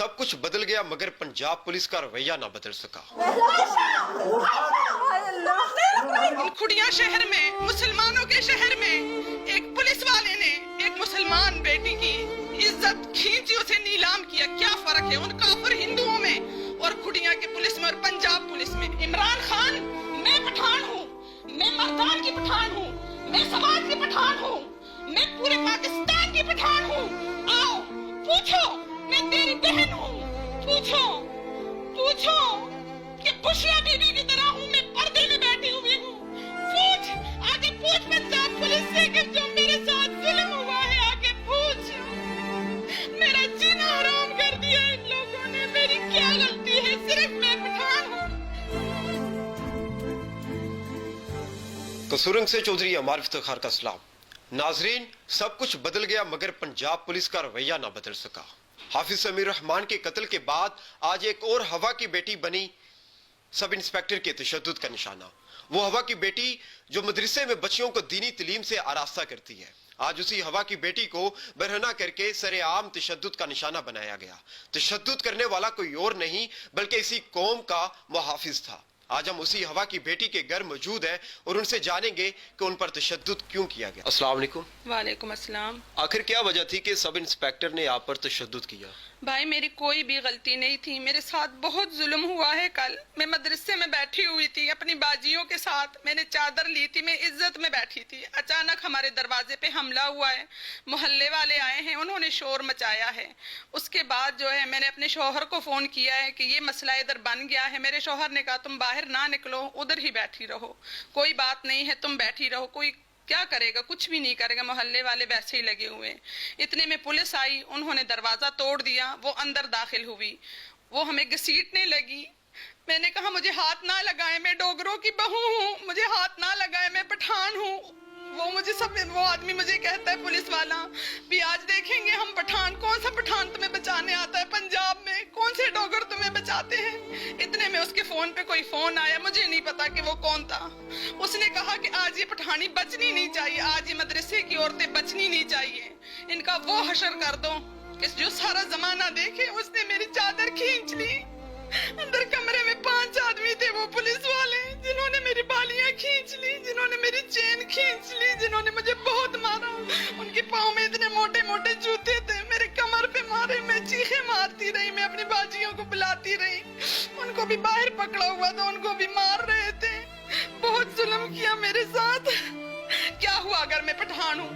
सब कुछ बदल गया मगर पंजाब पुलिस का रवैया ना बदल सका। खुड़िया शहर में, मुसलमानों के शहर में एक पुलिस वाले ने एक मुसलमान बेटी की इज्जत खींची, उसे नीलाम किया। क्या फर्क है उन काफिर हिंदुओं में और खुड़िया के पुलिस में और पंजाब पुलिस में? इमरान खान, मैं पठान हूँ, मैं मर्दान की पठान हूँ, मैं समाज की पठान हूँ, मैं पूरे पाकिस्तान की पठान हूँ। आओ पूछो, मैं तेरी बहन हूँ, पूछो पूछो कि खुशिया बीबी की तरह हूँ, मैं पर्दे में बैठी हुई हूँ। पूछ, आगे पूछ पंजाब पुलिस से कि जो मेरे साथ जुल्म हुआ है, आगे पूछ। मेरा जीना हराम कर दिया इन लोगों ने, मेरी क्या गलती है? सिर्फ मैं पठान हूँ। कसुरंग से चौधरी अमार इफ्तिखार का सलाम। नाजरीन, सब कुछ बदल गया मगर पंजाब पुलिस का रवैया ना बदल सका। हाफिज समीर रहमान के कत्ल के बाद आज एक और हवा की बेटी बनी सब इंस्पेक्टर के तशद्दुद का निशाना। वो हवा की बेटी जो मदरसे में बच्चियों को दीनी तालीम से आरास्ता करती है, आज उसी हवा की बेटी को बरहना करके सरेआम तशद्दुद का निशाना बनाया गया। तशद्दुद करने वाला कोई और नहीं बल्कि इसी कौम का मुहाफिज था। आज हम उसी हवा की बेटी के घर मौजूद हैं और उनसे जानेंगे कि उन पर तशद्दुद क्यों किया गया। अस्सलाम वालेकुम। वालेकुम अस्सलाम। आखिर क्या वजह थी कि सब इंस्पेक्टर ने आप पर तशद्दुद किया? भाई मेरी कोई भी गलती नहीं थी, मेरे साथ बहुत जुल्म हुआ है। कल मैं मदरसे में बैठी हुई थी अपनी बाजियों के साथ, मैंने चादर ली थी, मैं इज्जत में बैठी थी। अचानक हमारे दरवाजे पे हमला हुआ है, मोहल्ले वाले आए हैं, उन्होंने शोर मचाया है। उसके बाद जो है मैंने अपने शौहर को फोन किया है कि ये मसला इधर बन गया है। मेरे शौहर ने कहा तुम बाहर ना निकलो, उधर ही बैठी रहो, कोई बात नहीं है, तुम बैठी रहो, कोई क्या करेगा, कुछ भी नहीं करेगा, मोहल्ले वाले वैसे ही लगे हुए। इतने में पुलिस आई, उन्होंने दरवाजा तोड़ दिया, वो अंदर दाखिल हुई, वो हमें घसीटने लगी। मैंने कहा मुझे हाथ ना लगाए, मैं डोगरों की बहू हूँ, मुझे हाथ ना लगाए, मैं पठान हूँ। वो आदमी मुझे कहता है पुलिस वाला भी आज देखेंगे हम पठान, कौन सा पठान तुम्हें बचाने आता है पंजाब में, कौन से डोगर तुम्हें बचाते हैं। इतने में उसके फोन पे कोई फोन आया, मुझे नहीं पता कि वो कौन था। उसने कहा कि आज ये पठानी बचनी नहीं चाहिए, आज ये मदरसे की औरतें बचनी नहीं चाहिए, इनका वो हशर कर दो कि जो सारा जमाना देखे। उसने मेरी चादर खींच ली। अंदर कमरे में 5 आदमी थे, वो पुलिस वाले, जिन्होंने मेरी बालियां खींच ली, जिन्होंने मेरी चेन खींच ली, जिन्होंने मुझे बहुत मारा। उनके पाँव में इतने मोटे मोटे जूते थे, मेरे कमर पे मारे, मैं चीखें मारती रही, मैं अपनी बाजियों को बुलाती रही। उनको भी बाहर पकड़ा हुआ था, उनको भी मार रहे थे, बहुत जुल्म किया मेरे साथ। क्या हुआ अगर मैं पठान हूँ?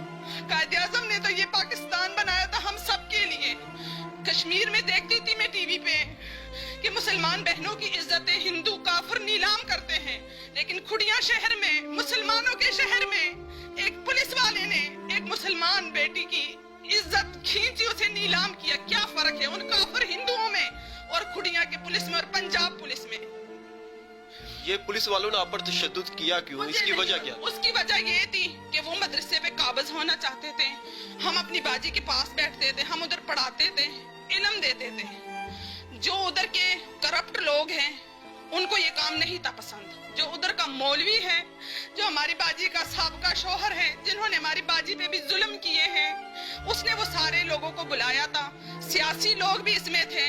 कायदे आज़म ने तो ये पाकिस्तान बनाया था हम सब के लिए। कश्मीर में देखती थी मैं टीवी पे कि मुसलमान बहनों की इज्जतें हिंदू काफिर नीलाम करते हैं, लेकिन खुड़िया शहर में, मुसलमानों के शहर में एक पुलिस वाले ने एक मुसलमान बेटी की इज्जत खींची, उसे नीलाम किया। क्या फर्क है उन काफिर हिंदुओं में और खुड़िया के पुलिस में और पंजाब पुलिस में? ये पुलिस वालों ने आप पर तशद्दुद किया क्यों? इसकी वजह क्या? उसकी वजह ये थी कि वो मदरसे पे काबिज होना चाहते थे। हम अपनी बाजी के पास बैठते थे, हम उधर पढ़ाते थे, इल्म देते थे। जो उधर के करप्ट लोग हैं उनको ये काम नहीं था पसंद। जो उधर का मौलवी है, जो हमारी बाजी का साबका शौहर है, जिन्होंने हमारी बाजी पे भी जुल्म किए हैं, उसने वो सारे लोगों को बुलाया था। सियासी लोग भी इसमें थे,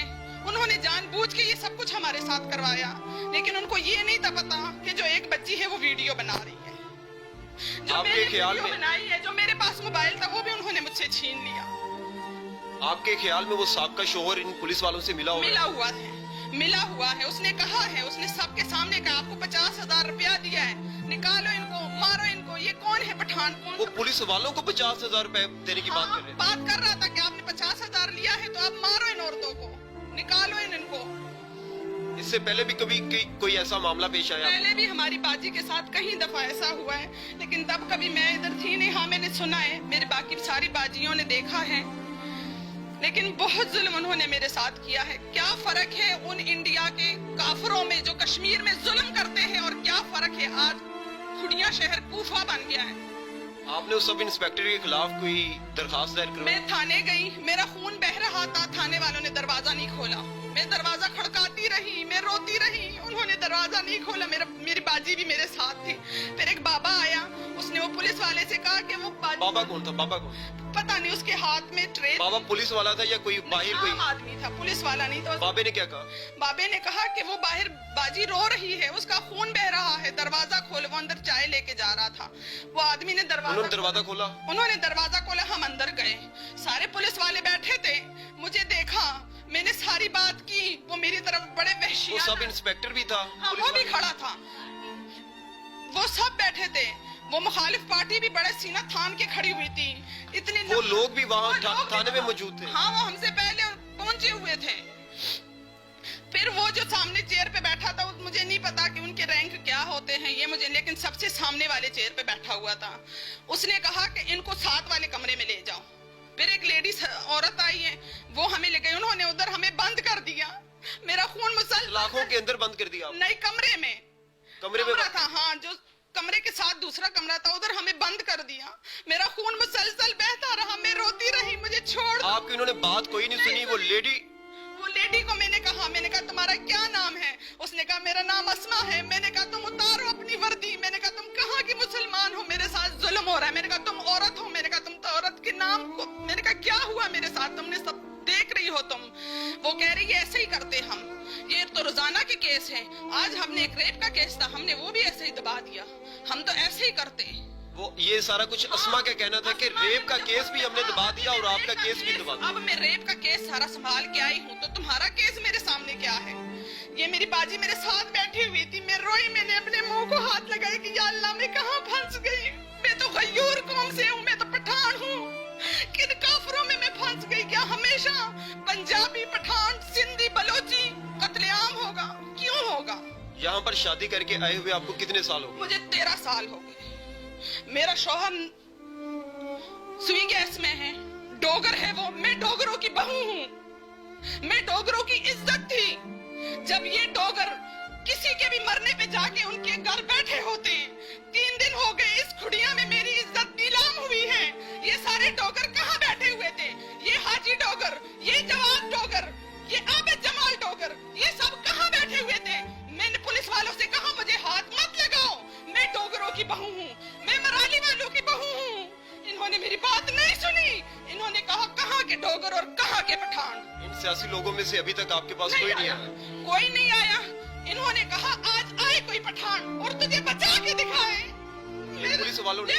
उन्होंने जानबूझ के ये सब कुछ हमारे साथ करवाया, लेकिन उनको ये नहीं था पता कि जो एक बच्ची है वो वीडियो बना रही है, जो मैंने वीडियो बनाई है, जो मेरे पास मोबाइल था वो भी उन्होंने मुझसे छीन लिया। आपके ख्याल में वो साबका शौहर इन पुलिस वालों से मिला हुआ है? उसने कहा है, उसने सबके सामने कहा आपको 50,000 रुपया दिया है, निकालो इनको, मारो इनको। ये कौन है पठान? वो पुलिस वालों को 50,000 रुपए देने की बात कर रहे हैं। बात कर रहा था कि आपने 50,000 लिया है तो आप मारो इन औरतों को, निकालो इनको। इससे पहले भी कभी कोई ऐसा मामला पेश आया? पहले भी हमारी बाजी के साथ कई दफा ऐसा हुआ है, लेकिन तब कभी मैं इधर थी नहीं। हाँ मैंने सुना है, मेरे बाकी सारी बाजियों ने देखा है, लेकिन बहुत जुल्म उन्होंने मेरे साथ किया है। क्या फर्क है उन इंडिया के काफिरों में जो कश्मीर में जुल्म करते हैं, और क्या फर्क है आज खुड़िया शहर कूफा बन गया है। आपने उस सब इंस्पेक्टर के खिलाफ कोई दरखास्त दायर करवाई? मैं थाने गई, मेरा खून बह रहा था, थाने वालों ने दरवाजा नहीं खोला। मैं दरवाजा खड़काती रही, मैं रोती रही, उन्होंने दरवाजा नहीं खोला। मेरी बाजी भी मेरे साथ थी। फिर एक बाबा आया, उसने वो पुलिस वाले से कहा कि वो बाबा कौन था? बाबा कौन? पता नहीं, उसके हाथ में ट्रे। बाबा पुलिस वाला था या कोई बाहर कोई आदमी था, पुलिस वाला नहीं था। बाबे ने क्या कहा? बाबे ने कहा कि वो बाहर बाजी रो रही है, उसका खून बह रहा है, दरवाजा खोलो। वो अंदर चाय लेके जा रहा था, वो आदमी ने दरवाजा खोला। उन्होंने दरवाजा खोला, हम अंदर गए, सारे पुलिस वाले बैठे थे, मुझे देखा, मैंने सारी बात की, वो मेरी तरफ बड़े वहशियाना। वो सब इंस्पेक्टर भी था? हाँ, वो भी खड़ा था, वो सब बैठे थे। वो मुखालिफ पार्टी भी बड़े सीना थान के खड़ी हुई थी। इतने वो लोग भी वहाँ थाने में मौजूद थे? हाँ, वो हमसे पहले पहुंचे हुए थे। फिर वो जो सामने चेयर पे बैठा था, मुझे नहीं पता कि उनके रैंक क्या होते हैं ये मुझे, लेकिन सबसे सामने वाले चेयर पे बैठा हुआ था। उसने कहा कि इनको साथ वाले कमरे में ले जाओ। फिर एक लेडीज औरत आई है, वो हमें ले गई, उन्होंने उधर हमें बंद कर दिया। मेरा खून मुसलसल लाखों के अंदर बंद कर दिया? नहीं, कमरे में कमरा था। हाँ, जो कमरे के साथ दूसरा कमरा था, उधर हमें बंद कर दिया। मेरा खून मुसलसल बहता रहा, मैं रोती रही, मुझे छोड़। आपकी उन्होंने बात कोई नहीं सुनी? वो लेडी को मैंने कहा तुम्हारा क्या नाम है? उसने कहा मेरा नाम अस्मा है। मैंने कहा तुम उतारो अपनी वर्दी। मैंने कहा तुम कहाँ की मुसलमान हो, मेरे साथ जुल्म हो रहा है। मैंने कहा तुम औरत हो। मैंने कहा तुम तो औरत के नाम को, मैंने कहा क्या हुआ मेरे साथ, तुमने सब देख रही हो तुम। वो कह रही है ऐसे ही करते हम, ये तो रोजाना के केस है, आज हमने एक रेप का केस था, हमने वो भी ऐसे ही दबा दिया, हम तो ऐसे ही करते। वो ये सारा कुछ अस्मा का कहना था कि रेप का केस भी हमने दबा दिया और आपका केस भी दबा दिया। अब मैं रेप का केस सारा संभाल के आई हूँ, तो तुम्हारा केस मेरे सामने क्या है? ये मेरी बाजी मेरे साथ बैठी हुई थी, मैं रोई, मैंने अपने मुंह को हाथ लगाया कि या अल्लाह मैं कहाँ फंस गई, मैं तो गयूर कौम से हूँ, मैं तो पठान हूँ, किन काफरों में मैं फंस गई? क्या हमेशा पंजाबी, पठान, सिंधी, बलोची कत्लेआम होगा? क्यों होगा? यहाँ पर शादी करके आए हुए आपको कितने साल हो? मुझे 13 साल हो गए। मेरा शौहर सुई गैस में है, डोगर है वो, मैं डोगरों की बहू हूँ, मैं डोगरों की इज्जत थी। जब ये डोगर किसी के भी मरने पे जाके उनके घर बैठे होते हैं, 3 दिन हो गए इस खुड़िया में मेरी इज्जत नीलाम हुई है। ये सारे डोगर कहाँ बैठे हुए थे? ये हाजी डोगर, ये जवाब डोगर, ये आबिद जमाल डोगर, ये सब कहाँ बैठे हुए थे? मैंने पुलिस वालों से कहा मुझे हाथ मत लगाओ, मैं डोगरों की बहू हूँ, मैं मराली वालों की बहू हूँ। इन्होंने मेरी बात नहीं सुनी, इन्होंने कहा कहाँ के डोगर और कहाँ के पठान। इन सियासी लोगों में से अभी तक आपके पास कोई नहीं आया? कोई नहीं आया। इन्होंने कहा आज आए कोई पठान और तुझे बचा के दिखाए। पुलिस वालों ने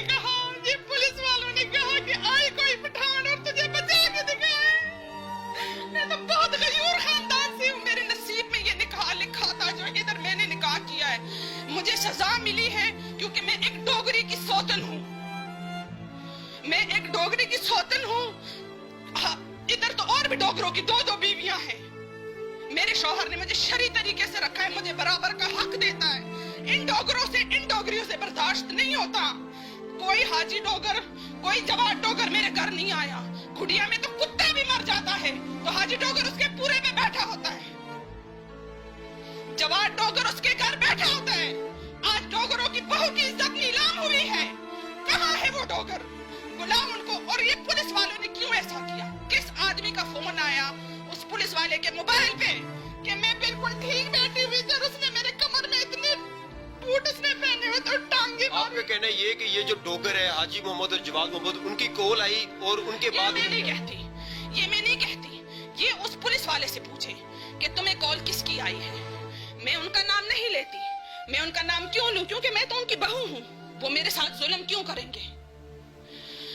कहा, ये पुलिस वालों ने कहा कि आए कोई पठान और तुझे बचा के दिखाए। मैं तो बहुत गयूर खानदान से हूँ, मेरे नसीब में ये निकाह लिखा था जो इधर मैंने निकाह किया है। मुझे सजा मिली है क्योंकि मैं एक डोगरी की सौतन हूँ, मैं एक डोगरी की सौतन हूँ। इधर तो और भी डोगरों की 2-2 बीवियां हैं। मेरे शौहर ने मुझे शरी तरीके से रखा है, मुझे बराबर का हक देता है। इन डोगरों से, इन डोगरियों से बर्दाश्त नहीं होता। कोई हाजी डोगर, कोई जवाब डोगर मेरे घर नहीं आया। खुडिया में तो कुत्ता भी मर जाता है तो हाजी डोगर उसके पूरे में बैठा होता है, जवाब डोगर उसके घर बैठा होता है। आज डोगरों की बहू की इज्जत नीलाम हुई है। कहाँ है वो डोगर? बुलाओ उनको। और ये पुलिस वालों ने क्यों ऐसा किया? किस आदमी का फोन आया उस पुलिस वाले के मोबाइल पे कि मैं बिल्कुल ठीक बैठी हुई थी, उसने मेरे कमर में इतने बूट उसने पहने हुए थे, टांगे। आपका कहना ये कि ये जो डोगर है हाजी मोहम्मद और जवाद मोहम्मद, उनकी कॉल आई और उनके बाद मैं नहीं कहती, ये उस पुलिस वाले से पूछे कि तुम्हें कॉल किसकी आई है। मैं उनका नाम नहीं लेती। मैं उनका नाम क्यों लूं? क्योंकि मैं तो उनकी बहू हूँ। वो मेरे साथ जुल्म क्यों करेंगे?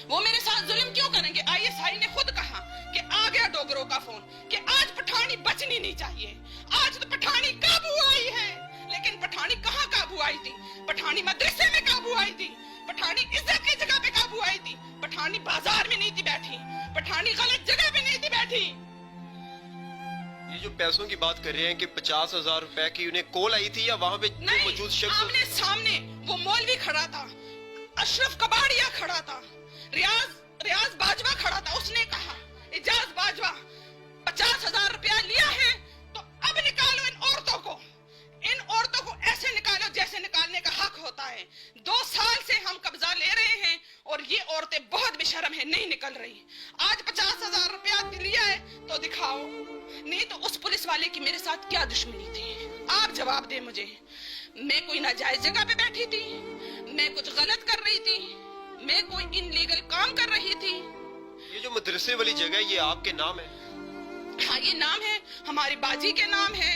वो मेरे साथ जुल्म क्यों करेंगे? आईएसआई ने खुद कहा कि आ गया डोगरों का फोन कि आज पठानी बचनी नहीं चाहिए। आज तो पठानी काबू आई है, लेकिन पठानी कहाँ काबू आई थी? पठानी मदरसे में काबू आई थी, पठानी इज्जत की जगह पे काबू आई थी, पठानी बाजार में नहीं थी बैठी, पठानी गलत जगह पे नहीं थी बैठी। ये जो पैसों की बात कर रहे हैं कि 50,000 रुपए की उन्हें कॉल आई थी या वहाँ पे मौजूद शख्स? आमने सामने वो मौलवी खड़ा था, अशरफ कबाड़िया खड़ा था, रियाज बाजवा खड़ा था। उसने कहा इजाज बाजवा 50,000 रुपया लिया है तो अब निकालो इन औरतों को ऐसे निकालो जैसे निकालने का हक होता है। 2 साल से हम कब्जा ले रहे हैं और ये औरतें बहुत बेशर्म है, नहीं निकल रही। आज 50,000 रुपया लिया है तो दिखाओ, नहीं तो उस पुलिस वाले की मेरे साथ क्या दुश्मनी थी? आप जवाब दे मुझे। मैं कोई नाजायज जगह पे बैठी थी? मैं कुछ गलत कर रही थी, मैं कोई इनलीगल काम कर रही थी। ये जो मदरसे वाली जगह ये आपके नाम है? हाँ, ये नाम है, हमारी बाजी के नाम है,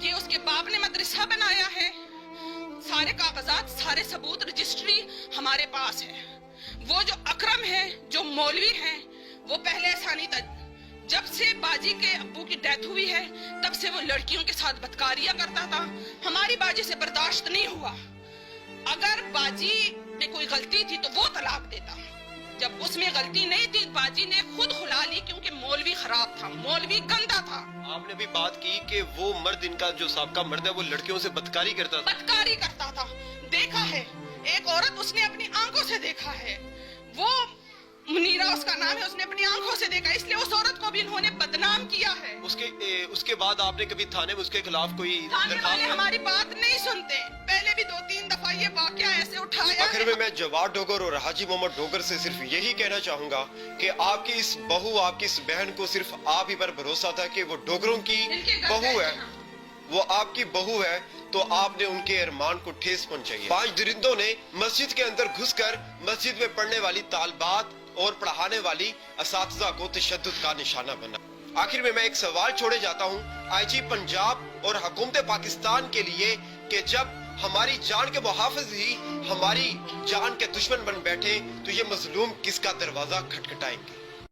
ये उसके बाप ने मदरसा बनाया है। सारे कागजात, सारे सबूत, रजिस्ट्री हमारे पास है। वो जो अकरम है, जो मौलवी है, वो पहले ऐसा नहीं था। जब से बाजी के अब्बू की डेथ हुई है, तब से वो लड़कियों के साथ बदकारियां करता था। हमारी बाजी से बर्दाश्त नहीं हुआ। अगर बाजी में कोई गलती थी तो वो तलाक देता। जब उसमें गलती नहीं थी, बाजी ने खुद खुला ली, क्योंकि मौलवी खराब था, मौलवी गंदा था। आपने भी बात की कि वो मर्द, इनका जो साबका मर्द है, वो लड़कियों से बदकारी करता था। बदकारी करता था, देखा है। एक औरत उसने अपनी आंखों से देखा है, वो मुनीरा उसका नाम है, उसने अपनी आंखों से देखा, इसलिए उस औरत को भी इन्होंने बदनाम किया है। उसके बाद आपने कभी थाने में उसके खिलाफ कोई थाने वाले हमारी बात नहीं सुनते। पहले भी 2-3 दफा ये वाकया ऐसे उठाया। आखिर में मैं जवाद डोगर और हाजी मोहम्मद डोगर से सिर्फ यही कहना चाहूंगा कि आपकी इस बहू, आपकी इस बहन को सिर्फ आप ही पर भरोसा था कि वो डोगरों की बहू है, वो आपकी बहू है, तो आपने उनके अरमान को ठेस पहुंचाई। 5 दरिंदों ने मस्जिद के अंदर घुसकर मस्जिद में पढ़ने वाली तालिबात और पढ़ाने वाली असातिज़ा को तशद्दुद का निशाना बना। आखिर में मैं एक सवाल छोड़े जाता हूँ आईजी पंजाब और हुकूमत पाकिस्तान के लिए कि जब हमारी जान के मुहाफिज ही हमारी जान के दुश्मन बन बैठे, तो ये मजलूम किसका दरवाजा खटखटाएंगे?